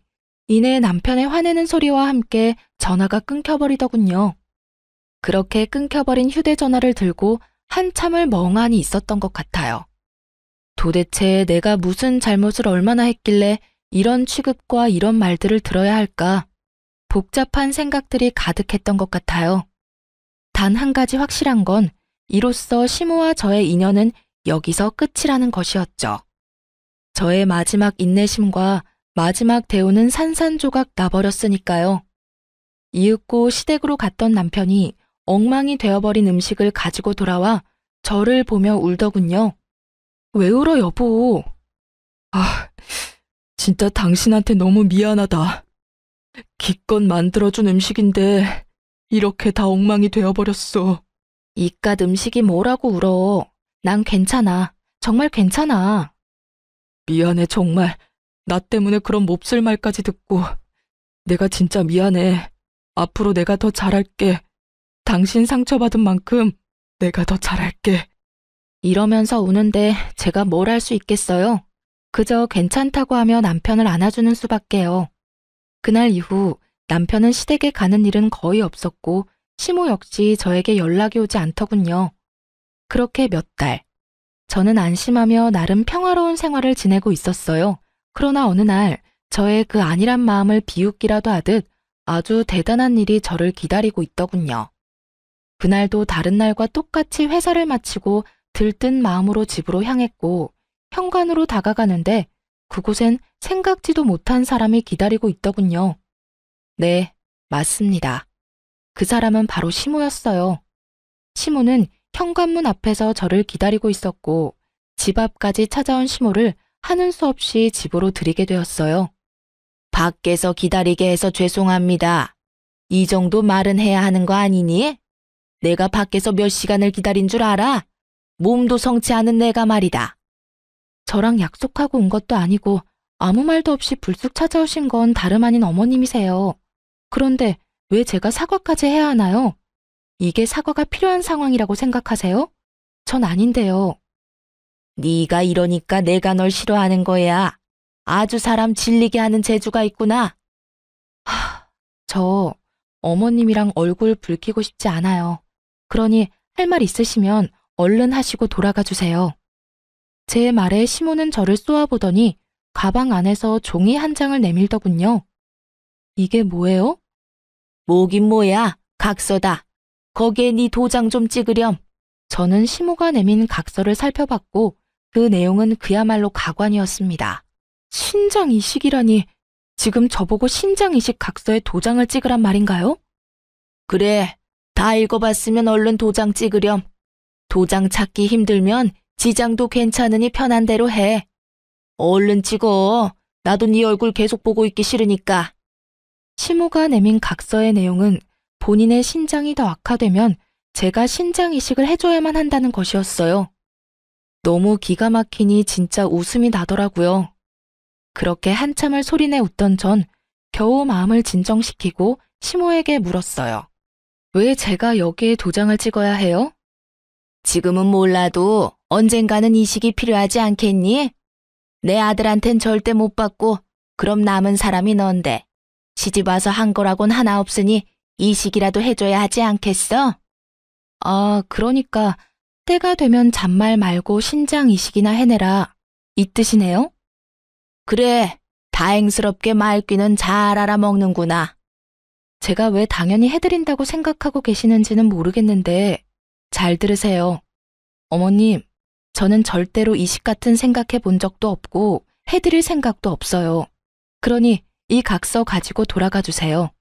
이내 남편의 화내는 소리와 함께 전화가 끊겨버리더군요. 그렇게 끊겨버린 휴대전화를 들고 한참을 멍하니 있었던 것 같아요. 도대체 내가 무슨 잘못을 얼마나 했길래 이런 취급과 이런 말들을 들어야 할까? 복잡한 생각들이 가득했던 것 같아요. 단 한 가지 확실한 건 이로써 시모와 저의 인연은 여기서 끝이라는 것이었죠. 저의 마지막 인내심과 마지막 대우는 산산조각 나버렸으니까요. 이윽고 시댁으로 갔던 남편이 엉망이 되어버린 음식을 가지고 돌아와 저를 보며 울더군요. 왜 울어 여보? 진짜 당신한테 너무 미안하다. 기껏 만들어준 음식인데 이렇게 다 엉망이 되어버렸어. 이깟 음식이 뭐라고 울어. 난 괜찮아. 정말 괜찮아. 미안해 정말. 나 때문에 그런 몹쓸 말까지 듣고. 내가 진짜 미안해. 앞으로 내가 더 잘할게. 당신 상처받은 만큼 내가 더 잘할게. 이러면서 우는데 제가 뭘 할 수 있겠어요? 그저 괜찮다고 하며 남편을 안아주는 수밖에요. 그날 이후 남편은 시댁에 가는 일은 거의 없었고 시모 역시 저에게 연락이 오지 않더군요. 그렇게 몇 달. 저는 안심하며 나름 평화로운 생활을 지내고 있었어요. 그러나 어느 날 저의 그 안일한 마음을 비웃기라도 하듯 아주 대단한 일이 저를 기다리고 있더군요. 그날도 다른 날과 똑같이 회사를 마치고 들뜬 마음으로 집으로 향했고 현관으로 다가가는데 그곳엔 생각지도 못한 사람이 기다리고 있더군요. 네, 맞습니다. 그 사람은 바로 시모였어요. 시모는 현관문 앞에서 저를 기다리고 있었고 집 앞까지 찾아온 시모를 하는 수 없이 집으로 들이게 되었어요. 밖에서 기다리게 해서 죄송합니다. 이 정도 말은 해야 하는 거 아니니? 내가 밖에서 몇 시간을 기다린 줄 알아? 몸도 성치 않은 내가 말이다. 저랑 약속하고 온 것도 아니고 아무 말도 없이 불쑥 찾아오신 건 다름 아닌 어머님이세요. 그런데 왜 제가 사과까지 해야 하나요? 이게 사과가 필요한 상황이라고 생각하세요? 전 아닌데요. 네가 이러니까 내가 널 싫어하는 거야. 아주 사람 질리게 하는 재주가 있구나. 저 어머님이랑 얼굴 붉히고 싶지 않아요. 그러니 할 말 있으시면 얼른 하시고 돌아가 주세요. 제 말에 시모는 저를 쏘아보더니 가방 안에서 종이 한 장을 내밀더군요. 이게 뭐예요? 뭐긴 뭐야. 각서다. 거기에 네 도장 좀 찍으렴. 저는 시모가 내민 각서를 살펴봤고 그 내용은 그야말로 가관이었습니다. 신장 이식이라니 지금 저보고 신장 이식 각서에 도장을 찍으란 말인가요? 그래. 다 읽어봤으면 얼른 도장 찍으렴. 도장 찾기 힘들면 지장도 괜찮으니 편한 대로 해. 얼른 찍어. 나도 네 얼굴 계속 보고 있기 싫으니까. 시모가 내민 각서의 내용은 본인의 신장이 더 악화되면 제가 신장 이식을 해줘야만 한다는 것이었어요. 너무 기가 막히니 진짜 웃음이 나더라고요. 그렇게 한참을 소리내 웃던 전 겨우 마음을 진정시키고 시모에게 물었어요. 왜 제가 여기에 도장을 찍어야 해요? 지금은 몰라도 언젠가는 이식이 필요하지 않겠니? 내 아들한텐 절대 못 받고 그럼 남은 사람이 넌데 시집 와서 한 거라곤 하나 없으니 이식이라도 해줘야 하지 않겠어? 아, 그러니까 때가 되면 잔말 말고 신장 이식이나 해내라. 이 뜻이네요? 그래, 다행스럽게 말귀는 잘 알아먹는구나. 제가 왜 당연히 해드린다고 생각하고 계시는지는 모르겠는데 잘 들으세요. 어머님, 저는 절대로 이식 같은 생각해 본 적도 없고 해드릴 생각도 없어요. 그러니 이 각서 가지고 돌아가 주세요.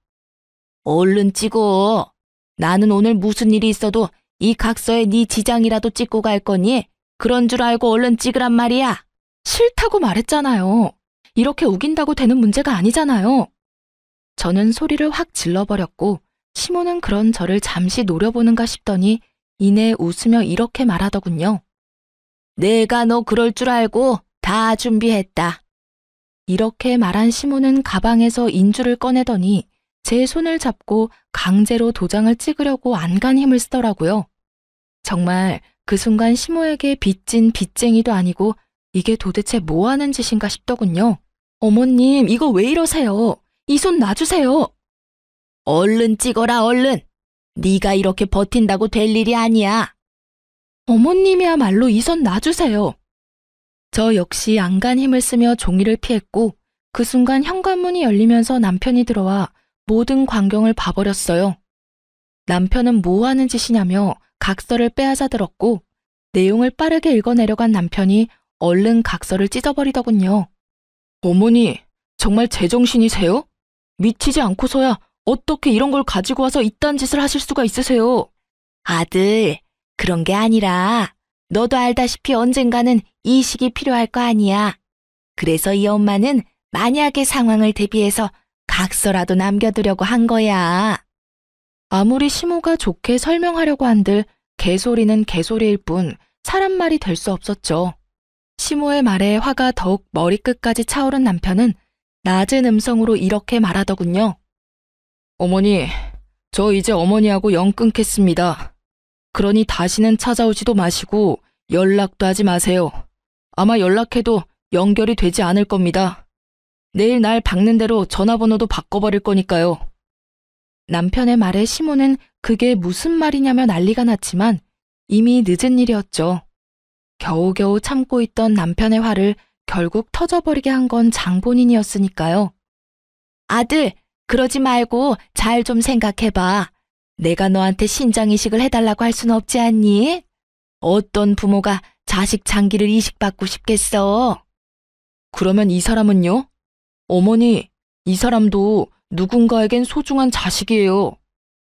얼른 찍어. 나는 오늘 무슨 일이 있어도 이 각서에 네 지장이라도 찍고 갈 거니 그런 줄 알고 얼른 찍으란 말이야. 싫다고 말했잖아요. 이렇게 우긴다고 되는 문제가 아니잖아요. 저는 소리를 확 질러버렸고 시모는 그런 저를 잠시 노려보는가 싶더니 이내 웃으며 이렇게 말하더군요. 내가 너 그럴 줄 알고 다 준비했다. 이렇게 말한 시모는 가방에서 인주를 꺼내더니 제 손을 잡고 강제로 도장을 찍으려고 안간 힘을 쓰더라고요. 정말 그 순간 시모에게 빚진 빚쟁이도 아니고 이게 도대체 뭐 하는 짓인가 싶더군요. 어머님, 이거 왜 이러세요? 이 손 놔주세요. 얼른 찍어라, 얼른. 네가 이렇게 버틴다고 될 일이 아니야. 어머님이야말로 이 손 놔주세요. 저 역시 안간 힘을 쓰며 종이를 피했고 그 순간 현관문이 열리면서 남편이 들어와 모든 광경을 봐버렸어요. 남편은 뭐 하는 짓이냐며 각서를 빼앗아 들었고 내용을 빠르게 읽어내려간 남편이 얼른 각서를 찢어버리더군요. 어머니, 정말 제정신이세요? 미치지 않고서야 어떻게 이런 걸 가지고 와서 이딴 짓을 하실 수가 있으세요? 아들, 그런 게 아니라 너도 알다시피 언젠가는 이식이 필요할 거 아니야. 그래서 이 엄마는 만약의 상황을 대비해서 각서라도 남겨두려고 한 거야. 아무리 시모가 좋게 설명하려고 한들 개소리는 개소리일 뿐 사람 말이 될 수 없었죠. 시모의 말에 화가 더욱 머리끝까지 차오른 남편은 낮은 음성으로 이렇게 말하더군요. 어머니, 저 이제 어머니하고 영 끊겠습니다. 그러니 다시는 찾아오지도 마시고 연락도 하지 마세요. 아마 연락해도 연결이 되지 않을 겁니다. 내일 날 박는 대로 전화번호도 바꿔버릴 거니까요. 남편의 말에 시모는 그게 무슨 말이냐며 난리가 났지만 이미 늦은 일이었죠. 겨우겨우 참고 있던 남편의 화를 결국 터져버리게 한 건 장본인이었으니까요. 아들, 그러지 말고 잘 좀 생각해봐. 내가 너한테 신장 이식을 해달라고 할 수는 없지 않니? 어떤 부모가 자식 장기를 이식받고 싶겠어? 그러면 이 사람은요? 어머니, 이 사람도 누군가에겐 소중한 자식이에요.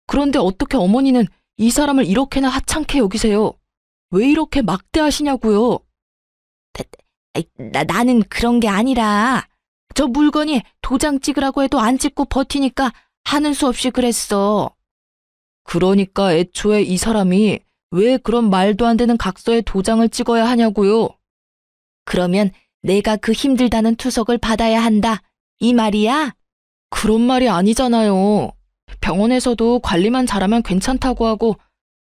그런데 어떻게 어머니는 이 사람을 이렇게나 하찮게 여기세요? 왜 이렇게 막대하시냐고요? 나는 그런 게 아니라 저 물건이 도장 찍으라고 해도 안 찍고 버티니까 하는 수 없이 그랬어. 그러니까 애초에 이 사람이 왜 그런 말도 안 되는 각서에 도장을 찍어야 하냐고요? 그러면 내가 그 힘들다는 투석을 받아야 한다, 이 말이야? 그런 말이 아니잖아요. 병원에서도 관리만 잘하면 괜찮다고 하고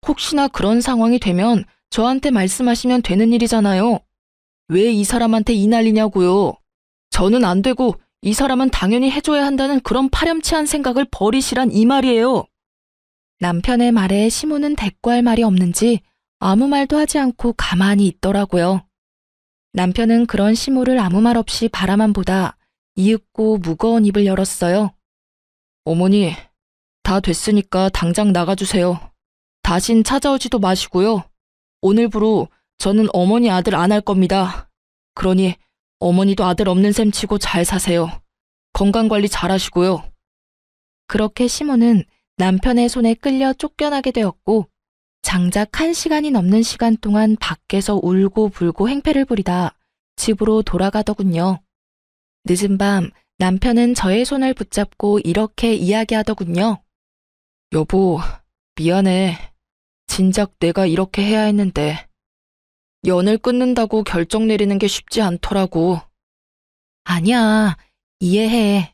혹시나 그런 상황이 되면 저한테 말씀하시면 되는 일이잖아요. 왜 이 사람한테 이 난리냐고요. 저는 안 되고 이 사람은 당연히 해줘야 한다는 그런 파렴치한 생각을 버리시란 이 말이에요. 남편의 말에 시모는 대꾸할 말이 없는지 아무 말도 하지 않고 가만히 있더라고요. 남편은 그런 시모를 아무 말 없이 바라만 보다 이윽고 무거운 입을 열었어요. 어머니, 다 됐으니까 당장 나가주세요. 다신 찾아오지도 마시고요. 오늘부로 저는 어머니 아들 안 할 겁니다. 그러니 어머니도 아들 없는 셈 치고 잘 사세요. 건강관리 잘 하시고요. 그렇게 시모는 남편의 손에 끌려 쫓겨나게 되었고 장작 1시간이 넘는 시간 동안 밖에서 울고 불고 행패를 부리다 집으로 돌아가더군요. 늦은 밤 남편은 저의 손을 붙잡고 이렇게 이야기하더군요. 여보, 미안해. 진작 내가 이렇게 해야 했는데. 연을 끊는다고 결정 내리는 게 쉽지 않더라고. 아니야, 이해해.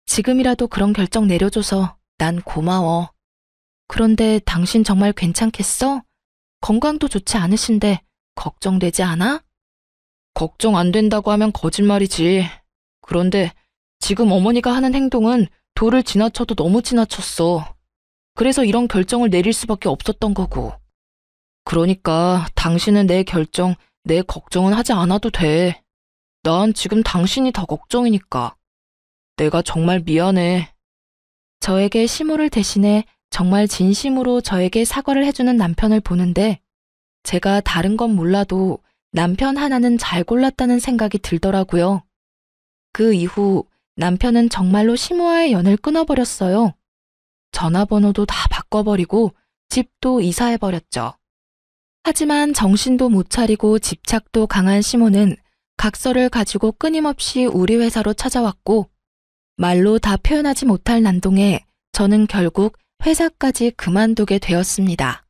지금이라도 그런 결정 내려줘서 난 고마워. 그런데 당신 정말 괜찮겠어? 건강도 좋지 않으신데 걱정되지 않아? 걱정 안 된다고 하면 거짓말이지. 그런데 지금 어머니가 하는 행동은 도를 지나쳐도 너무 지나쳤어. 그래서 이런 결정을 내릴 수밖에 없었던 거고. 그러니까 당신은 내 결정, 내 걱정은 하지 않아도 돼. 난 지금 당신이 더 걱정이니까. 내가 정말 미안해. 저에게 시모를 대신해 정말 진심으로 저에게 사과를 해주는 남편을 보는데 제가 다른 건 몰라도 남편 하나는 잘 골랐다는 생각이 들더라고요. 그 이후 남편은 정말로 시모와의 연을 끊어버렸어요. 전화번호도 다 바꿔버리고 집도 이사해버렸죠. 하지만 정신도 못 차리고 집착도 강한 시모는 각서를 가지고 끊임없이 우리 회사로 찾아왔고 말로 다 표현하지 못할 난동에 저는 결국 회사까지 그만두게 되었습니다.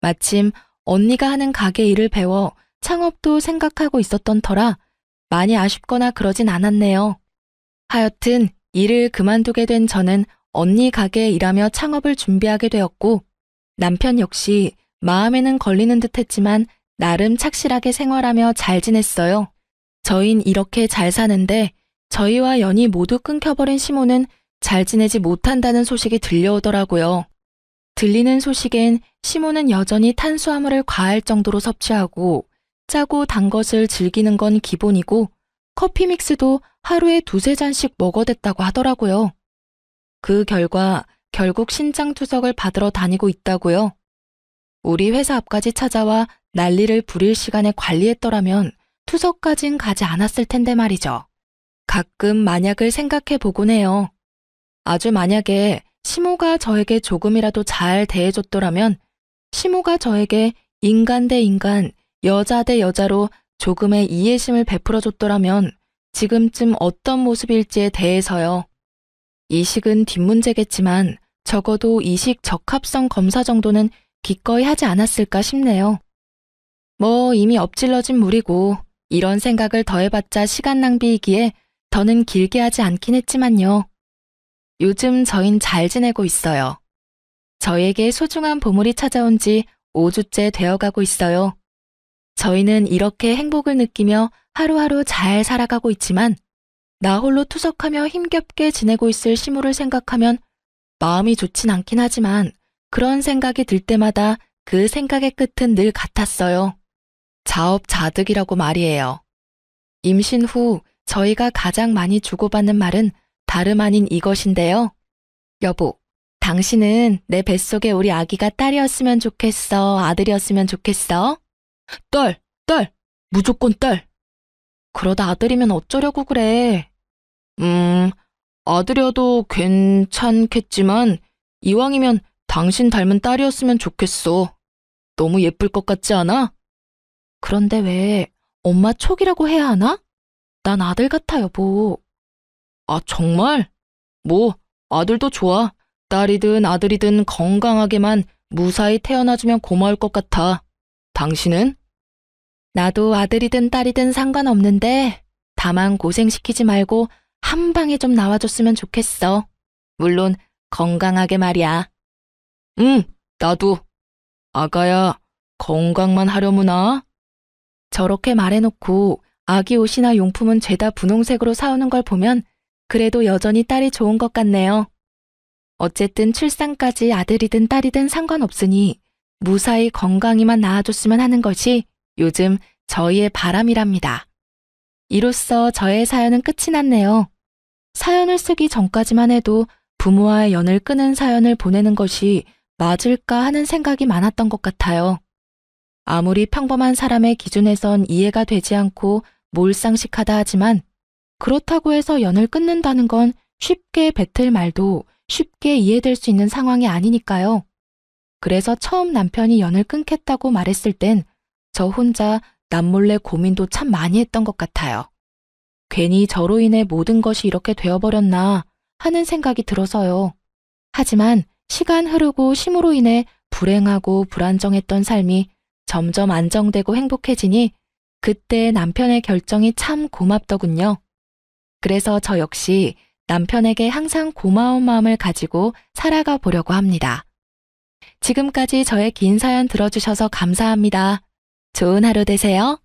마침 언니가 하는 가게 일을 배워 창업도 생각하고 있었던 터라 많이 아쉽거나 그러진 않았네요. 하여튼 일을 그만두게 된 저는 언니 가게에 일하며 창업을 준비하게 되었고 남편 역시 마음에는 걸리는 듯 했지만 나름 착실하게 생활하며 잘 지냈어요. 저흰 이렇게 잘 사는데 저희와 연이 모두 끊겨버린 시모는 잘 지내지 못한다는 소식이 들려오더라고요. 들리는 소식엔 시모는 여전히 탄수화물을 과할 정도로 섭취하고 짜고 단 것을 즐기는 건 기본이고 커피 믹스도 하루에 2~3잔씩 먹어댔다고 하더라고요. 그 결과 결국 신장투석을 받으러 다니고 있다고요. 우리 회사 앞까지 찾아와 난리를 부릴 시간에 관리했더라면 투석까진 가지 않았을 텐데 말이죠. 가끔 만약을 생각해 보곤 해요. 아주 만약에 시모가 저에게 조금이라도 잘 대해줬더라면 시모가 저에게 인간 대 인간, 여자 대 여자로 조금의 이해심을 베풀어줬더라면 지금쯤 어떤 모습일지에 대해서요. 이식은 뒷문제겠지만 적어도 이식 적합성 검사 정도는 기꺼이 하지 않았을까 싶네요. 뭐 이미 엎질러진 물이고 이런 생각을 더해봤자 시간 낭비이기에 더는 길게 하지 않긴 했지만요. 요즘 저흰 잘 지내고 있어요. 저에게 소중한 보물이 찾아온 지 5주째 되어가고 있어요. 저희는 이렇게 행복을 느끼며 하루하루 잘 살아가고 있지만 나 홀로 투석하며 힘겹게 지내고 있을 시모를 생각하면 마음이 좋진 않긴 하지만 그런 생각이 들 때마다 그 생각의 끝은 늘 같았어요. 자업자득이라고 말이에요. 임신 후 저희가 가장 많이 주고받는 말은 다름 아닌 이것인데요. 여보, 당신은 내 뱃속에 우리 아기가 딸이었으면 좋겠어, 아들이었으면 좋겠어? 딸! 무조건 딸! 그러다 아들이면 어쩌려고 그래? 아들이어도 괜찮겠지만 이왕이면 당신 닮은 딸이었으면 좋겠어. 너무 예쁠 것 같지 않아? 그런데 왜 엄마 촉이라고 해야 하나? 난 아들 같아, 여보. 아, 정말? 뭐, 아들도 좋아. 딸이든 아들이든 건강하게만 무사히 태어나주면 고마울 것 같아. 당신은? 나도 아들이든 딸이든 상관없는데 다만 고생시키지 말고 한 방에 좀 나와줬으면 좋겠어. 물론 건강하게 말이야. 응, 나도. 아가야, 건강만 하려무나? 저렇게 말해놓고 아기 옷이나 용품은 죄다 분홍색으로 사오는 걸 보면 그래도 여전히 딸이 좋은 것 같네요. 어쨌든 출산까지 아들이든 딸이든 상관없으니 무사히 건강히만 낳아줬으면 하는 것이 요즘 저희의 바람이랍니다. 이로써 저의 사연은 끝이 났네요. 사연을 쓰기 전까지만 해도 부모와의 연을 끊은 사연을 보내는 것이 맞을까 하는 생각이 많았던 것 같아요. 아무리 평범한 사람의 기준에선 이해가 되지 않고 몰상식하다 하지만 그렇다고 해서 연을 끊는다는 건 쉽게 뱉을 말도 쉽게 이해될 수 있는 상황이 아니니까요. 그래서 처음 남편이 연을 끊겠다고 말했을 땐 저 혼자 남몰래 고민도 참 많이 했던 것 같아요. 괜히 저로 인해 모든 것이 이렇게 되어버렸나 하는 생각이 들어서요. 하지만 시간 흐르고 심으로 인해 불행하고 불안정했던 삶이 점점 안정되고 행복해지니 그때 남편의 결정이 참 고맙더군요. 그래서 저 역시 남편에게 항상 고마운 마음을 가지고 살아가 보려고 합니다. 지금까지 저의 긴 사연 들어주셔서 감사합니다. 좋은 하루 되세요.